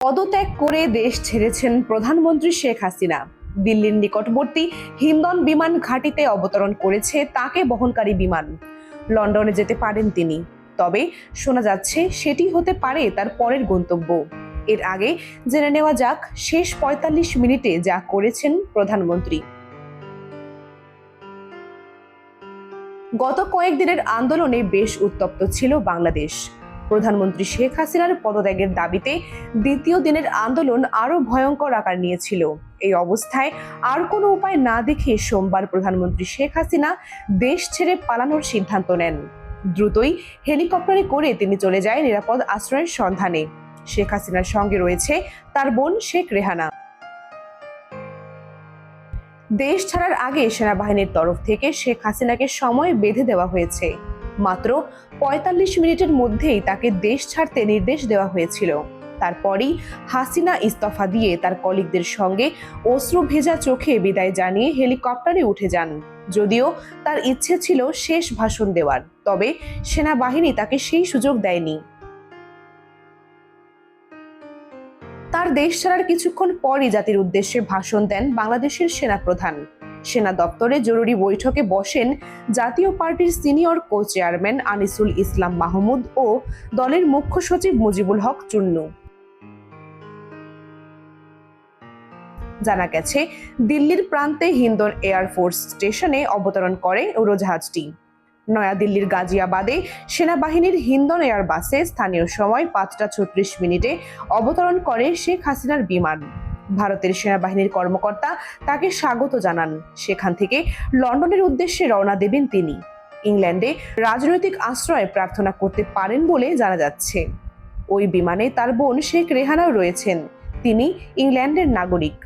পদত্যাগ করে দেশ ছেড়েছেন প্রধানমন্ত্রী শেখ হাসিনা। দিল্লির নিকটবর্তী হিন্ডন বিমান ঘাঁটিতে অবতরণ করেছে তাকে বহনকারী বিমান। লন্ডনে যেতে পারেন তিনি, তবে শোনা যাচ্ছে সেটি হতে পারে তার পরের গন্তব্য। এর আগে জেনে নেওয়া যাক শেষ ৪৫ মিনিটে যা করেছেন প্রধানমন্ত্রী। গত কয়েকদিনের আন্দোলনে বেশ উত্তপ্ত ছিল বাংলাদেশ। প্রধানমন্ত্রী শেখ হাসিনার পদত্যাগের দাবিতে দ্বিতীয় দিনের আন্দোলন আরো ভয়ঙ্কর আকার নিয়েছিল। এই অবস্থায় আর কোনো উপায় না দেখে সোমবার প্রধানমন্ত্রী শেখ হাসিনা দেশ ছেড়ে পালানোর সিদ্ধান্ত নেন। দ্রুতই হেলিকপ্টারে করে তিনি চলে যায় নিরাপদ আশ্রয়ের সন্ধানে। শেখ হাসিনার সঙ্গে রয়েছে তার বোন শেখ রেহানা। দেশ ছাড়ার আগে সেনাবাহিনীর তরফ থেকে শেখ হাসিনাকে সময় বেঁধে দেওয়া হয়েছে। মাত্র ৪৫ মিনিটের মধ্যেই তাকে দেশ ছাড়তে নির্দেশ দেওয়া হয়েছিল। তারপরই হাসিনা ইস্তফা দিয়ে তার কলিগদের সঙ্গে অশ্রু ভেজা চোখে বিদায় জানিয়ে হেলিকপ্টারে উঠে যান। যদিও তার ইচ্ছে ছিল শেষ ভাষণ দেওয়ার, তবে সেনাবাহিনী তাকে সেই সুযোগ দেয়নি। তার দেশ ছাড়ার কিছুক্ষণ পরই জাতির উদ্দেশ্যে ভাষণ দেন বাংলাদেশের সেনাপ্রধান। সেনা দপ্তরে জরুরি বৈঠকে বসেন জাতীয় পার্টির সিনিয়র কো চেয়ারম্যান আনিসুল ইসলাম মাহমুদ ও দলের মুখ্য সচিব মুজিবুল হক চুন্নু। জানা গেছে, দিল্লির প্রান্তে হিন্ডন এয়ারফোর্স স্টেশনে অবতরণ করে উড়োজাহাজটি। নয়াদিল্লির গাজিয়াবাদে সেনাবাহিনীর হিন্ডন এয়ারবাসে স্থানীয় সময় ৫টা ৩৬ মিনিটে অবতরণ করে শেখ হাসিনার বিমান। ভারতের সেনাবাহিনীর কর্মকর্তা তাকে স্বাগত জানান। সেখান থেকে লন্ডনের উদ্দেশ্যে রওনা দেবেন তিনি। ইংল্যান্ডে রাজনৈতিক আশ্রয় প্রার্থনা করতে পারেন বলে জানা যাচ্ছে। ওই বিমানে তার বোন শেখ রেহানাও রয়েছেন। তিনি ইংল্যান্ডের নাগরিক।